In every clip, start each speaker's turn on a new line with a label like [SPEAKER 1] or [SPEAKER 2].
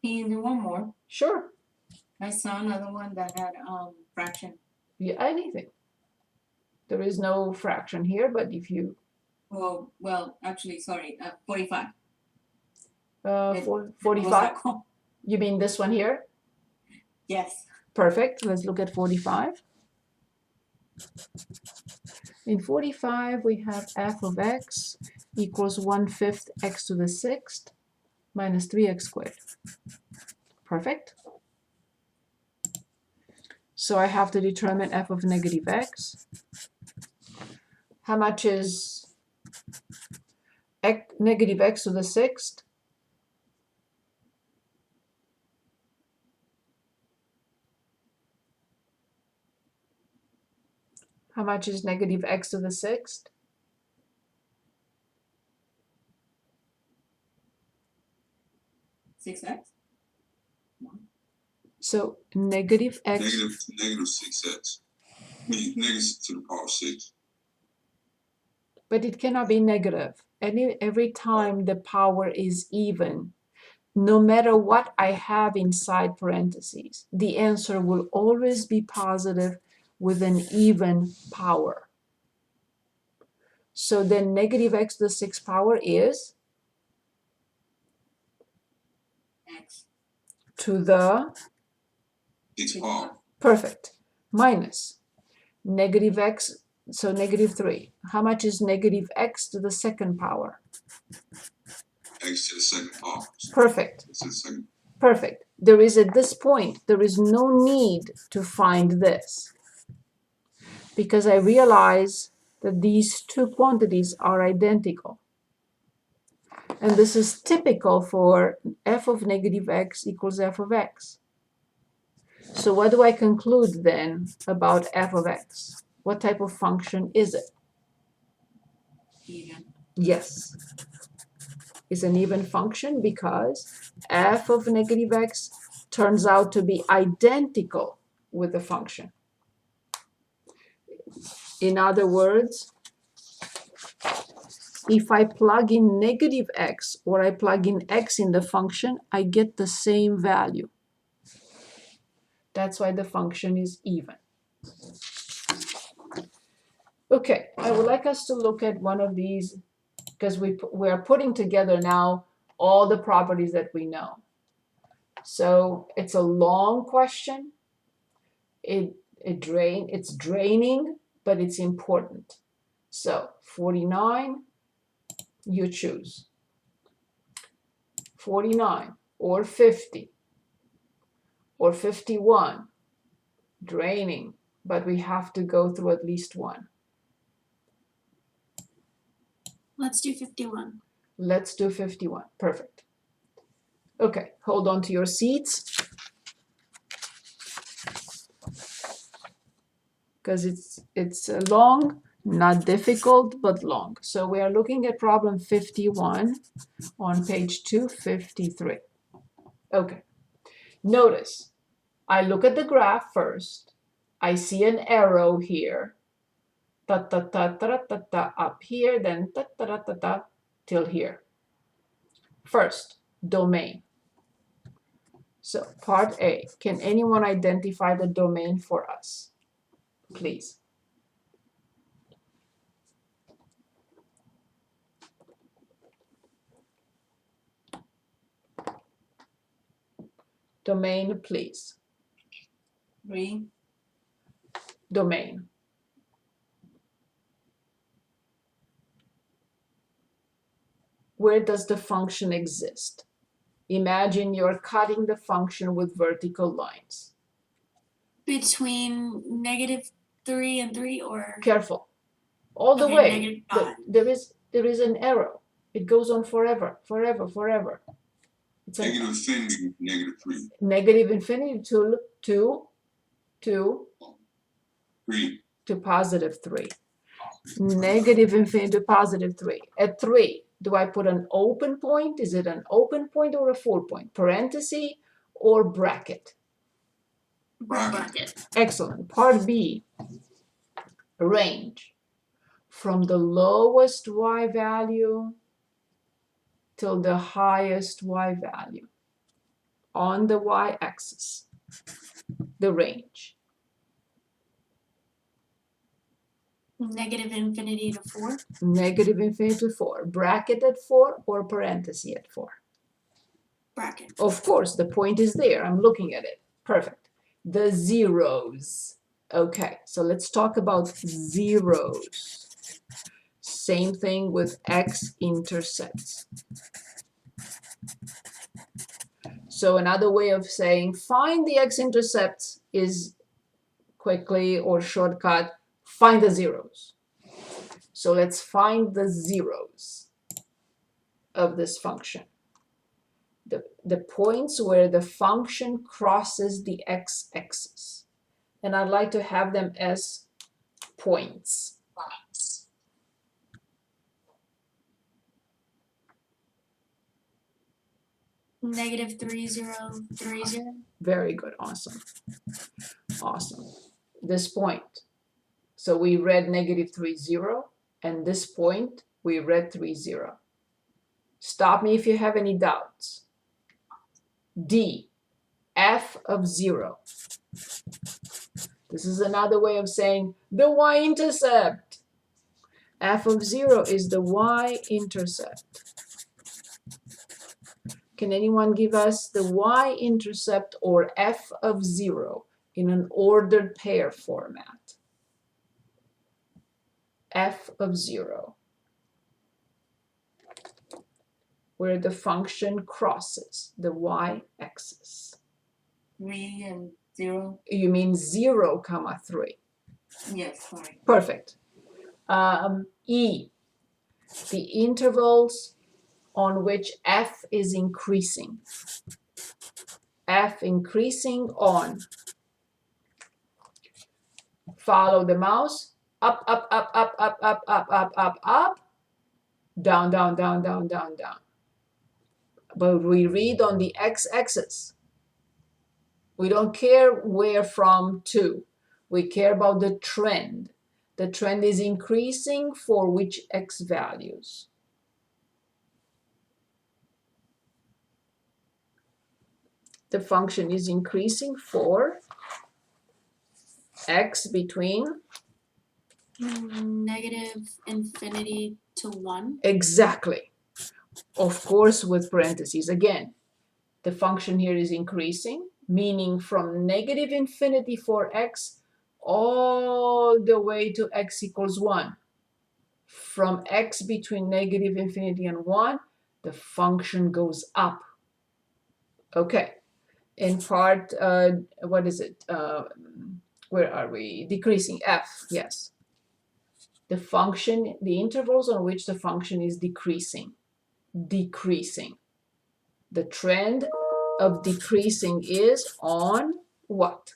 [SPEAKER 1] Can you do one more?
[SPEAKER 2] Sure.
[SPEAKER 1] I saw another one that had fraction.
[SPEAKER 2] Yeah, anything. There is no fraction here, but if you
[SPEAKER 1] Well, actually, sorry, 45.
[SPEAKER 2] 45. You mean this one here?
[SPEAKER 1] Yes.
[SPEAKER 2] Perfect. Let's look at 45. In 45, we have f of x equals 1/5 x to the 6th minus 3x squared. Perfect. So I have to determine f of negative x. How much is negative x to the 6th? How much is negative x to the 6th?
[SPEAKER 1] 6x.
[SPEAKER 2] So negative x.
[SPEAKER 3] Negative 6x. Negative to the power 6.
[SPEAKER 2] But it cannot be negative. Every time the power is even, no matter what I have inside parentheses, the answer will always be positive with an even power. So then negative x to the 6th power is
[SPEAKER 1] X
[SPEAKER 2] to the
[SPEAKER 3] 6th power.
[SPEAKER 2] perfect minus negative x, so negative 3. How much is negative x to the 2nd power?
[SPEAKER 3] X to the 2nd power.
[SPEAKER 2] Perfect. Perfect. There is at this point, there is no need to find this because I realize that these two quantities are identical. And this is typical for f of negative x equals f of x. So what do I conclude then about f of x? What type of function is it?
[SPEAKER 1] even.
[SPEAKER 2] Yes. It's an even function because f of negative x turns out to be identical with the function. In other words, if I plug in negative x or I plug in x in the function, I get the same value. That's why the function is even. Okay, I would like us to look at one of these because we are putting together now all the properties that we know. So it's a long question. It's draining, but it's important. So 49, you choose. 49 or 50 or 51, draining, but we have to go through at least one.
[SPEAKER 4] Let's do 51.
[SPEAKER 2] Let's do 51. Perfect. Okay, hold on to your seats because it's long, not difficult, but long. So we are looking at problem 51 on page 253. Okay, notice I look at the graph first. I see an arrow here, ta ta ta ta ta ta up here, then ta ta ta ta ta till here. First, domain. So part A, can anyone identify the domain for us? Please. Domain, please.
[SPEAKER 1] 3.
[SPEAKER 2] Domain. Where does the function exist? Imagine you're cutting the function with vertical lines.
[SPEAKER 4] Between -3 and 3, or
[SPEAKER 2] Careful. All the way.
[SPEAKER 4] -5.
[SPEAKER 2] There is an arrow. It goes on forever, forever, forever. It's
[SPEAKER 3] Negative infinity, -3.
[SPEAKER 2] Negative infinity to
[SPEAKER 3] 3.
[SPEAKER 2] To positive 3. Negative infinity to positive 3. At 3, do I put an open point? Is it an open point or a full point? Parenthesis or bracket?
[SPEAKER 4] Bracket.
[SPEAKER 2] Excellent. Part B, range. From the lowest y value till the highest y value. on the y-axis, the range.
[SPEAKER 4] Negative infinity to 4.
[SPEAKER 2] Negative infinity to 4. Bracket at 4 or parenthesis at 4?
[SPEAKER 4] Bracket.
[SPEAKER 2] Of course, the point is there. I'm looking at it. Perfect. The zeros. Okay, so let's talk about zeros. Same thing with x-intercepts. So another way of saying find the x-intercepts is quickly or shortcut, find the zeros. So let's find the zeros of this function. The points where the function crosses the x-axis. And I'd like to have them as points.
[SPEAKER 4] Negative 3, 0, 3, 0.
[SPEAKER 2] Very good, awesome. Awesome. This point. So we read negative 3, 0, and this point we read 3, 0. Stop me if you have any doubts. D, f of 0. This is another way of saying the y-intercept. F of 0 is the y-intercept. Can anyone give us the y-intercept or f of 0 in an ordered pair format? F of 0, where the function crosses the y-axis.
[SPEAKER 1] 3 and 0.
[SPEAKER 2] You mean 0, 3.
[SPEAKER 1] Yes, sorry.
[SPEAKER 2] Perfect. E, the intervals on which f is increasing. F increasing on. Follow the mouse. Up, up, up, up, up, up, up, up, up, up. Down, down, down, down, down, down. But we read on the x-axis. We don't care where from to. We care about the trend. The trend is increasing for which x values? The function is increasing for x between
[SPEAKER 4] Negative infinity to 1.
[SPEAKER 2] exactly. Of course, with parentheses. Again, the function here is increasing, meaning from negative infinity for x all the way to x equals 1. From x between negative infinity and 1, the function goes up. Okay. In part, what is it? Where are we? Decreasing, f, yes. The function, the intervals on which the function is decreasing. Decreasing. The trend of decreasing is on what?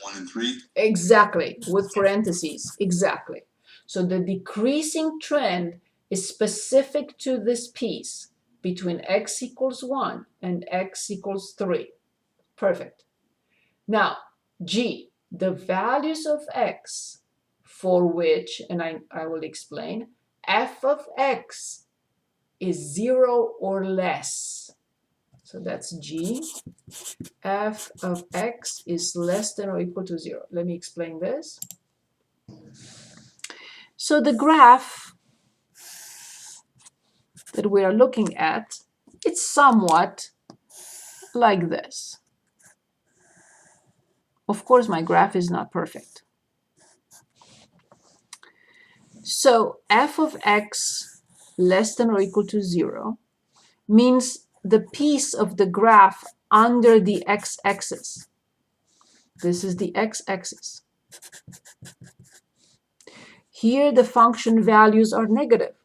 [SPEAKER 3] 1 and 3.
[SPEAKER 2] Exactly, with parentheses, exactly. So the decreasing trend is specific to this piece between x equals 1 and x equals 3. Perfect. Now, G, the values of x for which, and I will explain, f of x is 0 or less. So that's G. F of x is less than or equal to 0. Let me explain this. So the graph that we are looking at, it's somewhat like this. Of course, my graph is not perfect. So f of x less than or equal to 0 means the piece of the graph under the x-axis. This is the x-axis. Here the function values are negative.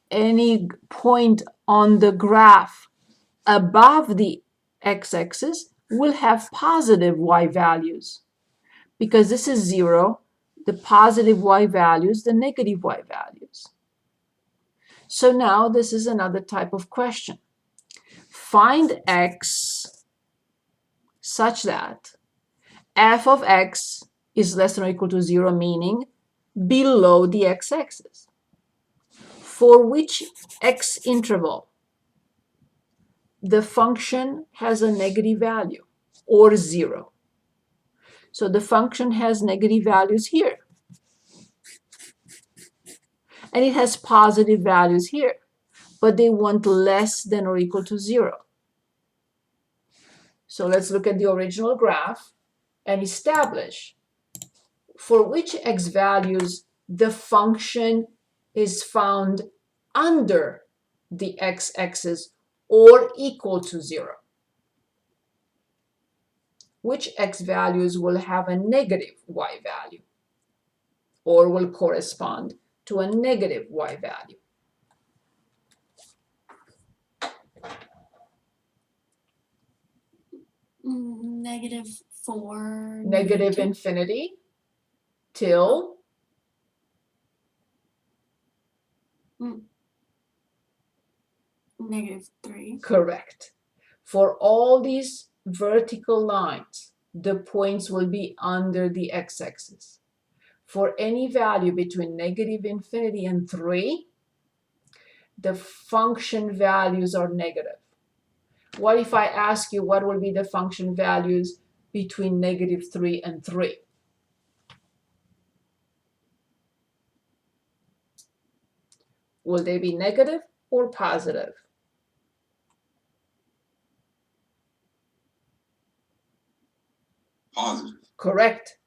[SPEAKER 2] Any point on the graph above the x-axis will have positive y values. Because this is 0, the positive y values, the negative y values. So now this is another type of question. Find x such that f of x is less than or equal to 0, meaning below the x-axis. for which x interval the function has a negative value or 0. So the function has negative values here. And it has positive values here, but they want less than or equal to 0. So let's look at the original graph and establish for which x values the function is found under the x-axis or equal to 0. Which x values will have a negative y value or will correspond to a negative y value.
[SPEAKER 4] -4.
[SPEAKER 2] Negative
[SPEAKER 4] 2.
[SPEAKER 2] infinity till
[SPEAKER 4] -3.
[SPEAKER 2] correct. For all these vertical lines, the points will be under the x-axis. For any value between negative infinity and 3, the function values are negative. What if I ask you what will be the function values between -3 and 3? Will they be negative or positive?
[SPEAKER 3] Positive.
[SPEAKER 2] Correct.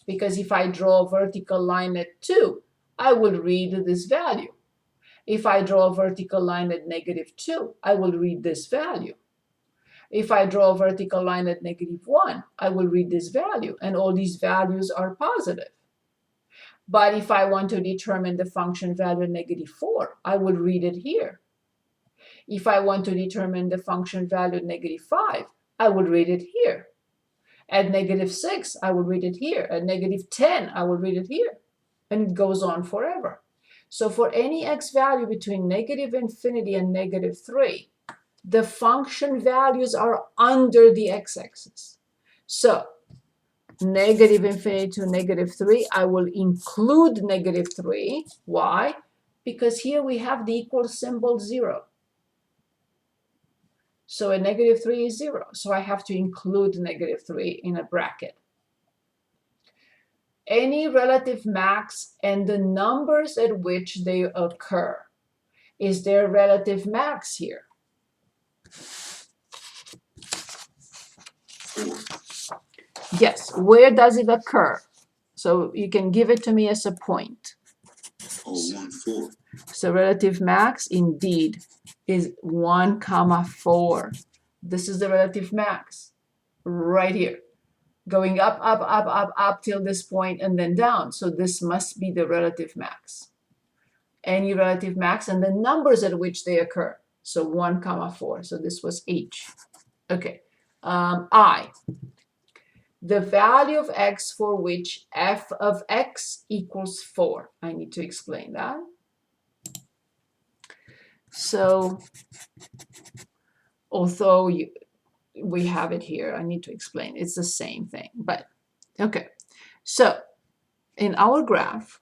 [SPEAKER 2] Because if I draw a vertical line at 2, I will read this value. If I draw a vertical line at -2, I will read this value. If I draw a vertical line at -1, I will read this value, and all these values are positive. But if I want to determine the function value at -4, I will read it here. If I want to determine the function value at -5, I will read it here. At -6, I will read it here. At -10, I will read it here. And it goes on forever. So for any x value between negative infinity and -3, the function values are under the x-axis. So negative infinity to -3, I will include -3. Why? Because here we have the equal symbol 0. So a -3 is 0. So I have to include -3 in a bracket. Any relative max and the numbers at which they occur. Is there relative max here?
[SPEAKER 3] 4.
[SPEAKER 2] Yes. Where does it occur? So you can give it to me as a point.
[SPEAKER 3] 1, 4.
[SPEAKER 2] So relative max indeed is 1, 4. This is the relative max right here. Going up, up, up, up, up till this point and then down. So this must be the relative max. Any relative max and the numbers at which they occur. So 1, 4. So this was H. Okay. I. The value of x for which f of x equals 4. I need to explain that. So although we have it here, I need to explain. It's the same thing, but okay. So in our graph,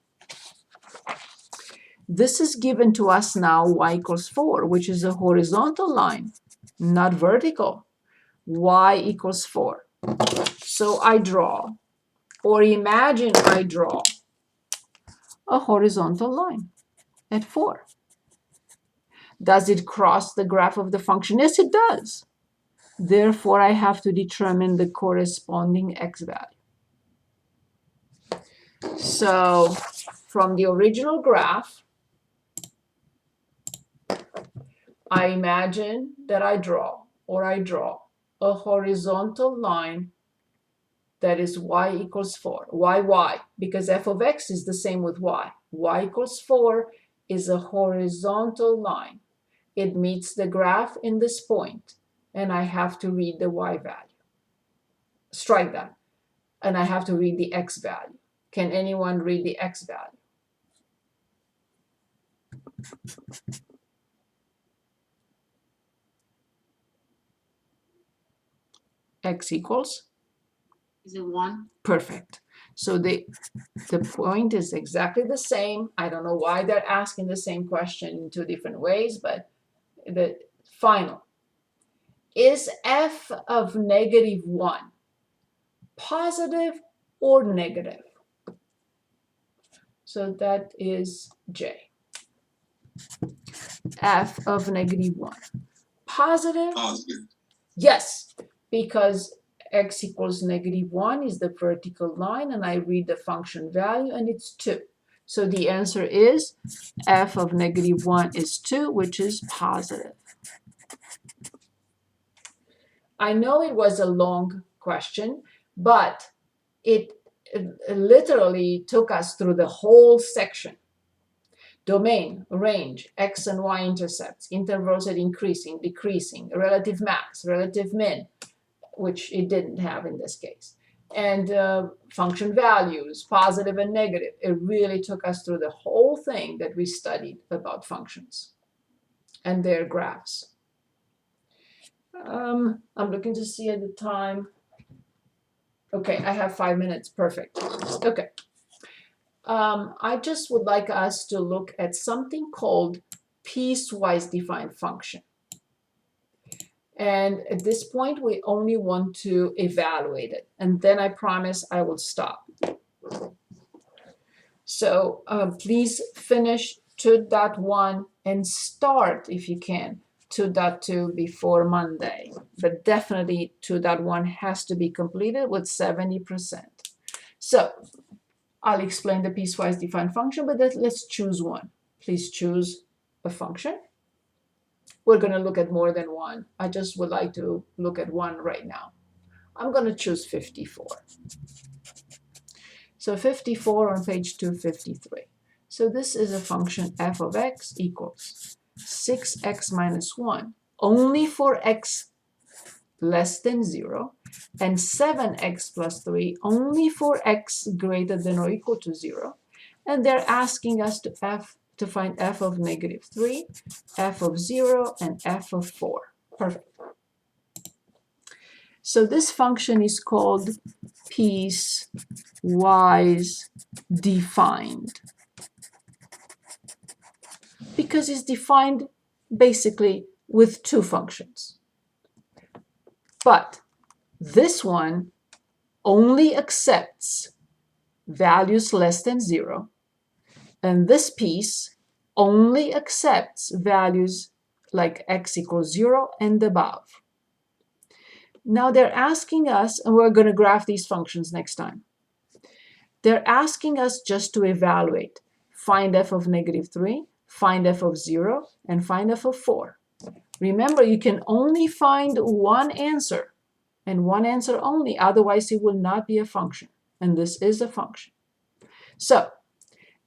[SPEAKER 2] this is given to us now y equals 4, which is a horizontal line, not vertical. Y equals 4. So I draw, or imagine I draw a horizontal line at 4. Does it cross the graph of the function? Yes, it does. Therefore, I have to determine the corresponding x value. So from the original graph, I imagine that I draw a horizontal line that is y equals 4. Why? Because f of x is the same with y. Y equals 4 is a horizontal line. It meets the graph in this point, and I have to read the y value. Strike that. And I have to read the x value. Can anyone read the x value? X equals?
[SPEAKER 1] Is it 1?
[SPEAKER 2] Perfect. So the point is exactly the same. I don't know why they're asking the same question in two different ways, but the final. Is f of -1 positive or negative? So that is J. F of -1. Positive?
[SPEAKER 3] Positive.
[SPEAKER 2] Yes, because x equals -1 is the vertical line, and I read the function value, and it's 2. So the answer is f of -1 is 2, which is positive. I know it was a long question, but it literally took us through the whole section. Domain, range, x and y intercepts, intervals at increasing, decreasing, relative max, relative min, which it didn't have in this case, and function values, positive and negative. It really took us through the whole thing that we studied about functions and their graphs. I'm looking to see at the time. Okay, I have 5 minutes, perfect. Okay. I just would like us to look at something called piecewise defined function. And at this point, we only want to evaluate it. And then I promise I will stop. So please finish 2.1 and start, if you can, 2.2 before Monday. But definitely 2.1 has to be completed with 70%. So I'll explain the piecewise defined function, but let's choose one. Please choose a function. We're going to look at more than one. I just would like to look at one right now. I'm going to choose 54. So 54 on page 253. So this is a function f of x equals 6x minus 1, only for x less than 0, and 7x plus 3, only for x greater than or equal to 0. And they're asking us to find f of -3, f of 0, and f of 4. Perfect. So this function is called piecewise defined because it's defined basically with two functions. But this one only accepts values less than 0, and this piece only accepts values like x equals 0 and above. Now they're asking us, and we're going to graph these functions next time. They're asking us just to evaluate. Find f of -3, find f of 0, and find f of 4. Remember, you can only find one answer, and one answer only, otherwise it will not be a function. And this is a function. So,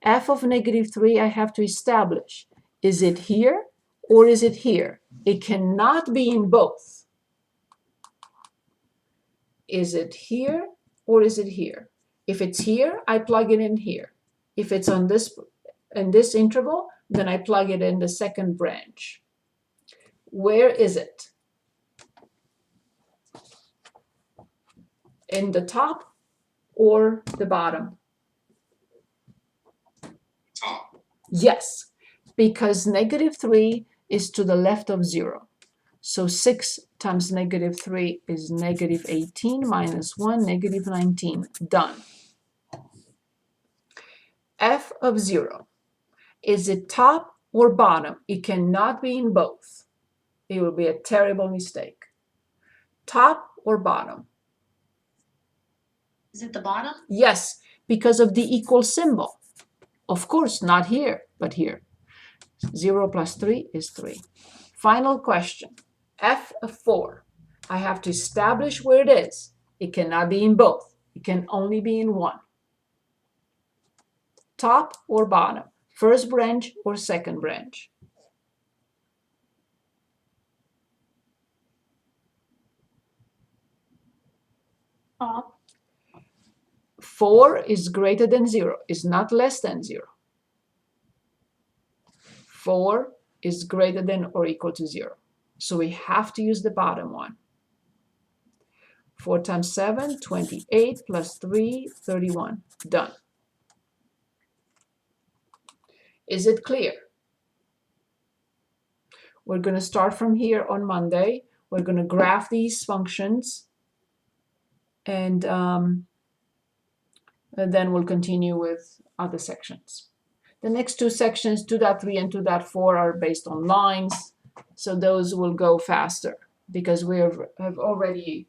[SPEAKER 2] f of -3 I have to establish. Is it here or is it here? It cannot be in both. Is it here or is it here? If it's here, I plug it in here. If it's on in this interval, then I plug it in the second branch. Where is it? In the top or the bottom?
[SPEAKER 3] Top.
[SPEAKER 2] Yes, because -3 is to the left of 0. So 6 times -3 is -18 minus 1, -19. Done. F of 0. Is it top or bottom? It cannot be in both. It will be a terrible mistake. Top or bottom?
[SPEAKER 4] Is it the bottom?
[SPEAKER 2] Yes, because of the equal symbol. Of course, not here, but here. 0 plus 3 is 3. Final question. F of 4. I have to establish where it is. It cannot be in both. It can only be in one. Top or bottom? First branch or second branch?
[SPEAKER 4] Top.
[SPEAKER 2] 4 is greater than 0, is not less than 0. 4 is greater than or equal to 0. So we have to use the bottom one. 4 times 7, 28, plus 3, 31. Done. Is it clear? We're going to start from here on Monday. We're going to graph these functions, and then we'll continue with other sections. The next two sections, 2.3 and 2.4, are based on lines, so those will go faster because we have already